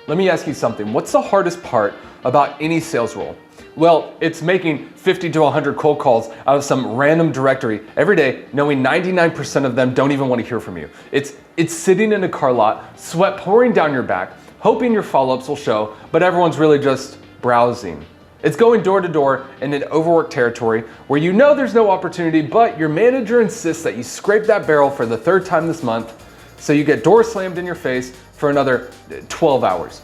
Let me ask you something. What's the hardest part about any sales role? Well, it's making 50 to 100 cold calls out of some random directory every day, knowing 99% of them don't even want to hear from you. It's sitting in a car lot, sweat pouring down your back, hoping your follow-ups will show, but everyone's really just browsing. It's going door to door in an overworked territory where you know there's no opportunity, but your manager insists that you scrape that barrel for the third time this month, so you get door slammed in your face for another 12 hours,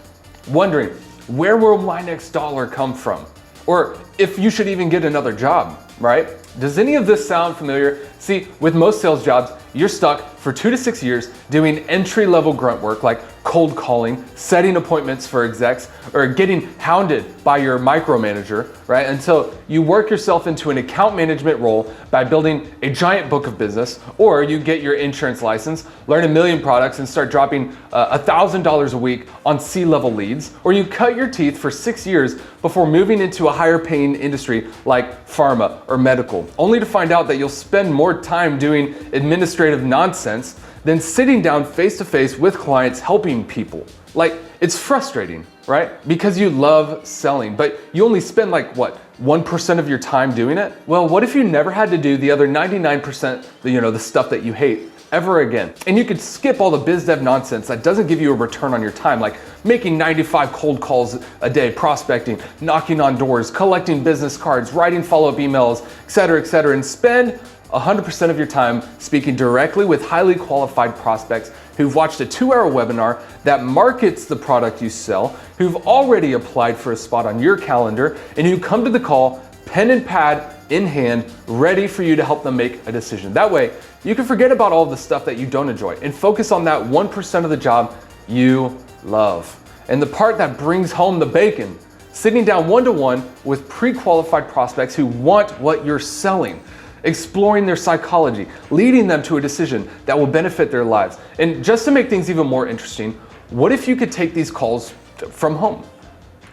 wondering, where will my next dollar come from? Or if you should even get another job, right? Does any of this sound familiar? See, with most sales jobs, you're stuck for 2 to 6 years doing entry-level grunt work like cold calling, setting appointments for execs, or getting hounded by your micromanager, right? Until you work yourself into an account management role by building a giant book of business, or you get your insurance license, learn 1 million products, and start dropping $1,000 a week on C-level leads, or you cut your teeth for 6 years before moving into a higher paying industry like pharma or medical, only to find out that you'll spend more time doing administrative nonsense than sitting down face to face with clients helping people. Like, it's frustrating, right? Because you love selling, but you only spend like, what, 1% of your time doing it? Well, what if you never had to do the other 99%, the stuff that you hate ever again? And you could skip all the biz dev nonsense that doesn't give you a return on your time, like making 95 cold calls a day, prospecting, knocking on doors, collecting business cards, writing follow-up emails, et cetera, and spend 100% of your time speaking directly with highly qualified prospects who've watched a 2-hour webinar that markets the product you sell, who've already applied for a spot on your calendar, and who come to the call, pen and pad in hand, ready for you to help them make a decision. That way, you can forget about all the stuff that you don't enjoy and focus on that 1% of the job you love. And the part that brings home the bacon, sitting down one-to-one with pre-qualified prospects who want what you're selling, exploring their psychology, leading them to a decision that will benefit their lives. And just to make things even more interesting, what if you could take these calls from home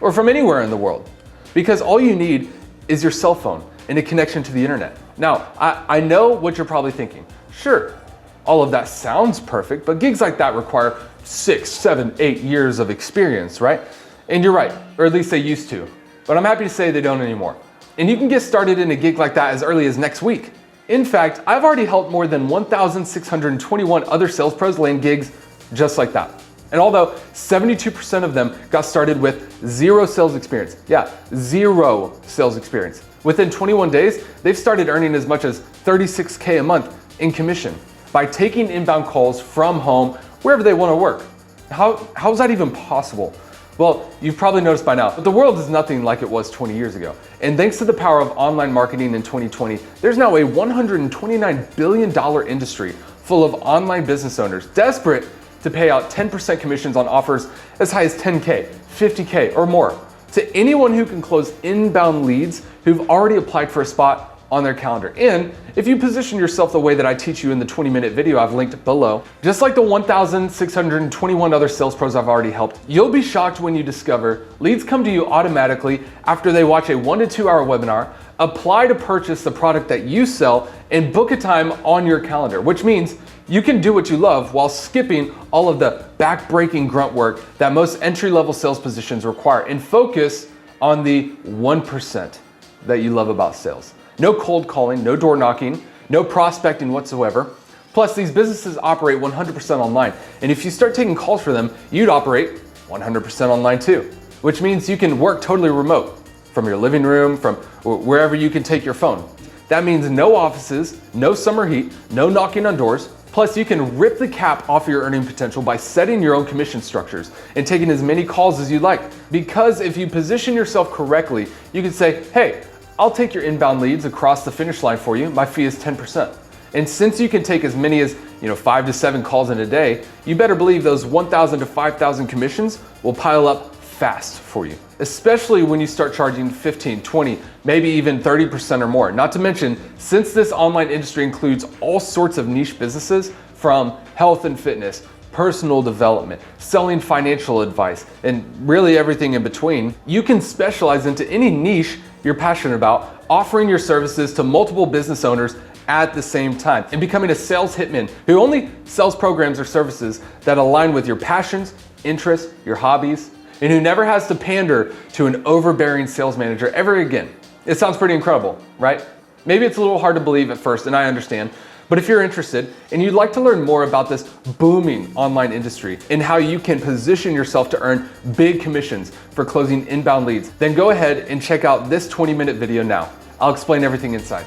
or from anywhere in the world? Because all you need is your cell phone and a connection to the internet. Now, I know what you're probably thinking. Sure, all of that sounds perfect, but gigs like that require 6, 7, 8 years of experience, right? And you're right, or at least they used to. But I'm happy to say they don't anymore. And you can get started in a gig like that as early as next week. In fact, I've already helped more than 1,621 other sales pros land gigs just like that. And although 72% of them got started with 0 sales experience, 0 sales experience, within 21 days, they've started earning as much as $36K a month in commission by taking inbound calls from home wherever they want to work. How is that even possible? Well, you've probably noticed by now, but the world is nothing like it was 20 years ago. And thanks to the power of online marketing in 2020, there's now a $129 billion industry full of online business owners desperate to pay out 10% commissions on offers as high as 10K, 50K, or more to anyone who can close inbound leads who've already applied for a spot on their calendar. And if you position yourself the way that I teach you in the 20-minute video I've linked below, just like the 1,621 other sales pros I've already helped, you'll be shocked when you discover leads come to you automatically after they watch a 1 to 2 hour webinar, apply to purchase the product that you sell, and book a time on your calendar, which means you can do what you love while skipping all of the back-breaking grunt work that most entry-level sales positions require and focus on the 1% that you love about sales. No cold calling, no door knocking, no prospecting whatsoever. Plus, these businesses operate 100% online. And if you start taking calls for them, you'd operate 100% online too, which means you can work totally remote from your living room, from wherever you can take your phone. That means no offices, no summer heat, no knocking on doors. Plus, you can rip the cap off your earning potential by setting your own commission structures and taking as many calls as you like. Because if you position yourself correctly, you can say, hey, I'll take your inbound leads across the finish line for you. My fee is 10%. And since you can take as many as 5 to 7 calls in a day, you better believe those 1,000 to 5,000 commissions will pile up fast for you, especially when you start charging 15, 20, maybe even 30% or more. Not to mention, since this online industry includes all sorts of niche businesses from health and fitness, personal development, selling financial advice, and really everything in between, you can specialize into any niche you're passionate about, offering your services to multiple business owners at the same time, and becoming a sales hitman who only sells programs or services that align with your passions interests, your hobbies, and who never has to pander to an overbearing sales manager ever again. It sounds pretty incredible, right? Maybe it's a little hard to believe at first, and I understand. But if you're interested and you'd like to learn more about this booming online industry and how you can position yourself to earn big commissions for closing inbound leads, then go ahead and check out this 20-minute video now. I'll explain everything inside.